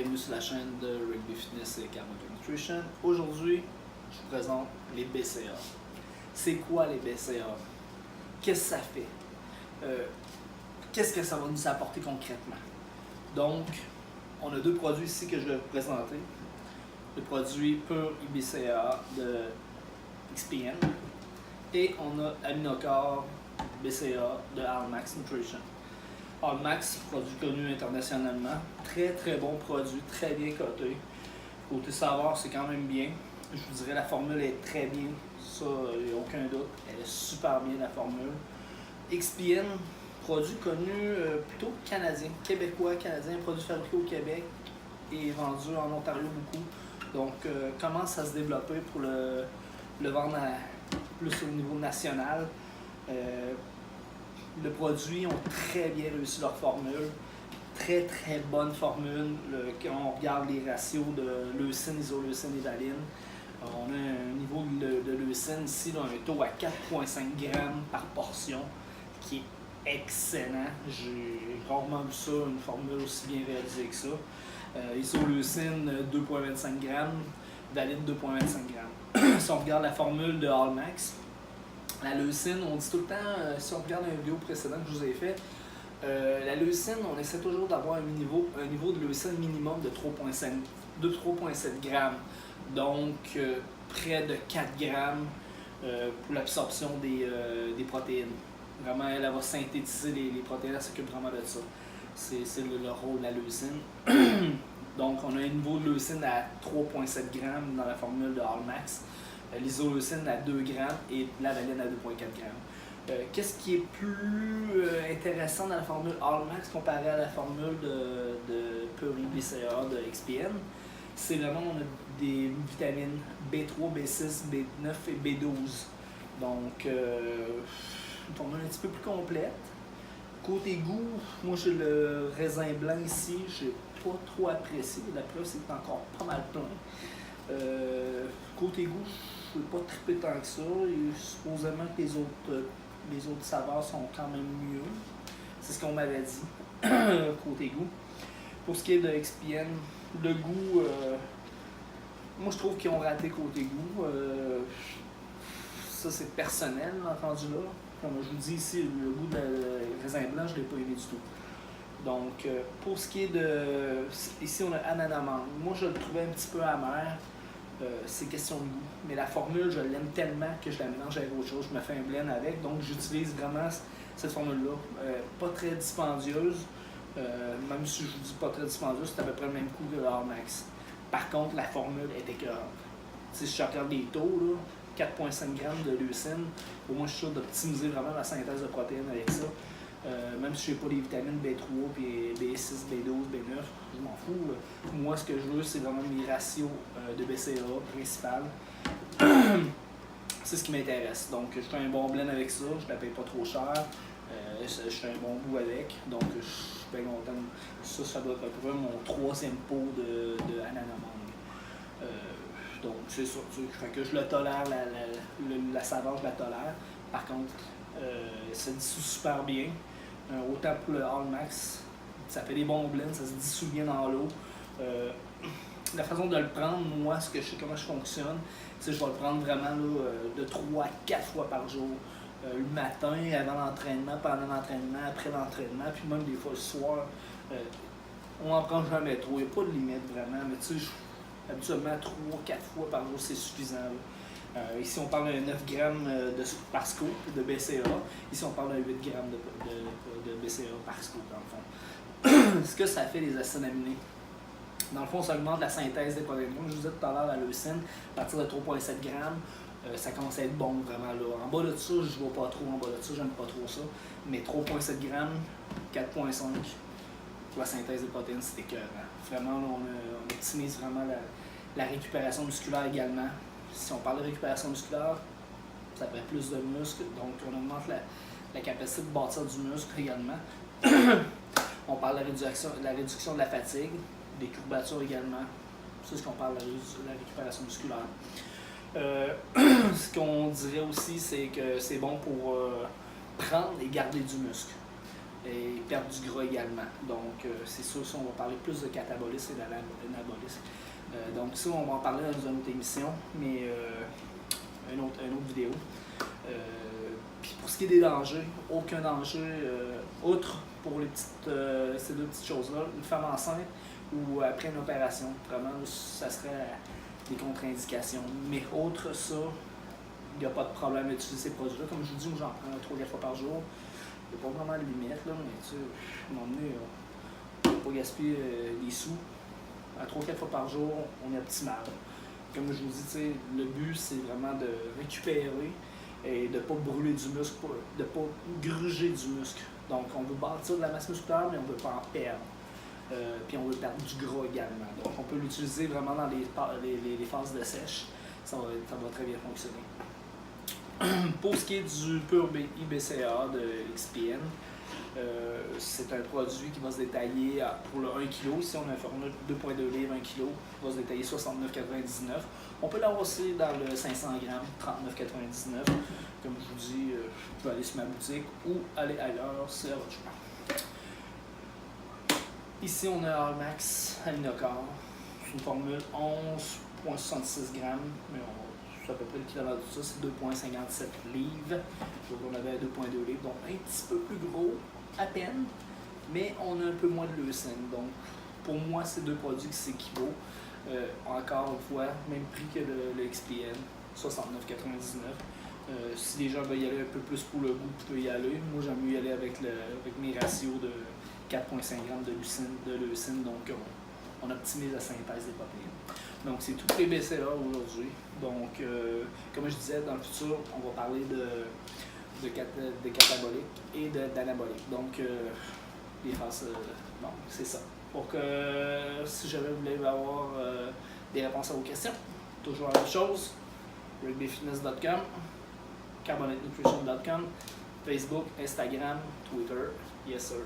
bienvenue sur la chaîne de Rugby Fitness et Carbohydrate Nutrition. Aujourd'hui, je vous présente les BCA. C'est quoi les BCA? Qu'est-ce que ça fait? Qu'est-ce que ça va nous apporter concrètement? Donc, on a deux produits ici que je vais vous présenter. Le produit Pure IBCA de XPN et on a Aminocore BCA de Almax Nutrition. Almax, produit connu internationalement, très bon produit, très bien coté. Côté saveur, c'est quand même bien. Je vous dirais la formule est très bien, ça, il n'y a aucun doute. Elle est super bien la formule. XPN, produit connu plutôt canadien, québécois, canadien, produit fabriqué au Québec et vendu en Ontario beaucoup. Donc, commence à se développer pour le vendre plus au niveau national. Les produits ont très bien réussi leur formule, très bonne formule. Quand on regarde les ratios de leucine, isoleucine et valine, on a un niveau de leucine ici, là, un taux à 4,5 grammes par portion, qui est excellent. J'ai rarement vu ça, une formule aussi bien réalisée que ça. Isoleucine 2,25 grammes, valine 2,25 grammes. Si on regarde la formule de Almax, la leucine, on dit tout le temps, si on regarde une vidéo précédente que je vous ai fait, la leucine, on essaie toujours d'avoir un niveau de leucine minimum de 3,7 grammes. Donc, près de 4 grammes pour l'absorption des protéines. Vraiment, elle va synthétiser les protéines, elle s'occupe vraiment de ça. C'est le rôle de la leucine. Donc, on a un niveau de leucine à 3,7 grammes dans la formule de Almax. L'isoleucine à 2 grammes et la valine à 2,4 grammes. Qu'est-ce qui est plus intéressant dans la formule Almax comparé à la formule de Pure IBCA de XPN? C'est vraiment, on a des vitamines B3, B6, B9 et B12. Donc, une formule un petit peu plus complète. Côté goût, moi j'ai le raisin blanc ici, j'ai pas trop apprécié. La preuve, c'est encore pas mal plein. Côté goût, je ne veux pas triper tant que ça. Et supposément que les autres saveurs sont quand même mieux. C'est ce qu'on m'avait dit, côté goût. Pour ce qui est de XPN, le goût, moi je trouve qu'ils ont raté côté goût. Ça c'est personnel, entendu là. Comme je vous dis ici, le goût de raisin blanc, je ne l'ai pas aimé du tout. Donc, pour ce qui est de... Ici, on a ananas mangue. Moi, je le trouvais un petit peu amer. C'est question de goût. Mais la formule, je l'aime tellement que je la mélange avec autre chose. Je me fais un blend avec. Donc, j'utilise vraiment cette formule-là. Pas très dispendieuse. Même si je vous dis pas très dispendieuse, c'est à peu près le même coût que l'Almax. Par contre, la formule est écœurante. Si je regarde les taux, 4,5 grammes de leucine, au moins je suis sûr d'optimiser vraiment ma synthèse de protéines avec ça. Même si je n'ai pas les vitamines B3, puis B6, B12, B9, je m'en fous. Moi, ce que je veux, c'est vraiment mes ratios de BCA principal. C'est ce qui m'intéresse. Donc, je fais un bon blend avec ça, je ne la paye pas trop cher. Je fais un bon goût avec, donc je suis bien content. Ça doit être à peu près mon 3e pot de ananas mangue. Donc, c'est ça. Fait que je le tolère, la saveur, je la tolère. Par contre, ça dissout super bien. Autant pour le Almax, ça fait des bons blends, ça se dissout bien dans l'eau. La façon de le prendre, moi, ce que je sais comment je fonctionne, c'est que je vais le prendre vraiment là, de 3 à 4 fois par jour. Le matin, avant l'entraînement, pendant l'entraînement, après l'entraînement, puis même des fois le soir. On n'en prend jamais trop, il n'y a pas de limite vraiment, mais tu sais, habituellement 3-4 fois par jour, c'est suffisant. Ici, on parle de 9 grammes par scoop de BCA. Ici, on parle de 8 grammes de BCA par scoop, dans le fond. Ce que ça fait, les acides aminés, dans le fond, ça augmente la synthèse des protéines. Comme je vous disais tout à l'heure, la leucine, à partir de 3,7 grammes, ça commence à être bon, vraiment. Là. En bas de ça, je ne vais pas trop. En bas de ça, j'aime pas trop ça. Mais 3,7 grammes, 4,5 pour la synthèse des protéines, c'est écœurant. Vraiment, là, on optimise vraiment la récupération musculaire également. Si on parle de récupération musculaire, ça fait plus de muscles, donc on augmente la capacité de bâtir du muscle également. On parle de la réduction de la fatigue, des courbatures également. C'est ce qu'on parle de la récupération musculaire. Ce qu'on dirait aussi, c'est que c'est bon pour prendre et garder du muscle. et perdre du gras également. Donc, c'est sûr, ça, on va parler plus de catabolisme et d'anabolisme. Donc, ça, on va en parler dans une autre émission, mais une autre vidéo. Puis pour ce qui est des dangers, aucun danger outre pour ces deux petites choses-là, une femme enceinte ou après une opération. Vraiment, ça serait des contre-indications. Mais autre ça, il n'y a pas de problème à utiliser ces produits-là. Comme je vous dis, moi j'en prends 3-4 fois par jour. Il n'y a pas vraiment de limite, là, mais tu sais, à un moment donné, on ne peut pas gaspiller des sous. À 3-4 fois par jour, on est optimal. Comme je vous dis, le but c'est vraiment de récupérer et de ne pas brûler du muscle, de ne pas gruger du muscle. Donc on veut bâtir de la masse musculaire, mais on ne veut pas en perdre. Puis on veut perdre du gras également. Donc on peut l'utiliser vraiment dans les phases de sèche. Ça va très bien fonctionner. Pour ce qui est du pur IBCA de XPN, c'est un produit qui va se détailler pour le 1 kg. Ici, on a un format 2,2 livres, 1 kg, qui va se détailler 69,99. On peut l'avoir aussi dans le 500 g, 39,99. Comme je vous dis, je peux aller sur ma boutique ou aller ailleurs, c'est à votre choix. Ici, on a Allmax Aminocar. C'est une formule 11,66 g, mais c'est à peu près l'équivalent de ça, c'est 2,57 livres. Donc on avait 2,2 livres, donc un petit peu plus gros, à peine, mais on a un peu moins de leucine. Donc pour moi, c'est deux produits qui s'équivalent. Encore une fois, même prix que le XPN, 69,99. Si les gens veulent y aller un peu plus pour le goût, vous pouvez y aller. Moi, j'aime mieux y aller avec mes ratios de 4,5 g de leucine, donc on optimise la synthèse des protéines. Donc, c'est tous les BCA aujourd'hui. Donc, comme je disais, dans le futur, on va parler de catabolique et d'anabolique. Donc, les phases. Bon, c'est ça. Pour que si jamais vous voulez avoir des réponses à vos questions, toujours la même chose, rugbyfitness.com, carbonatenutrition.com, Facebook, Instagram, Twitter. Yes, sir.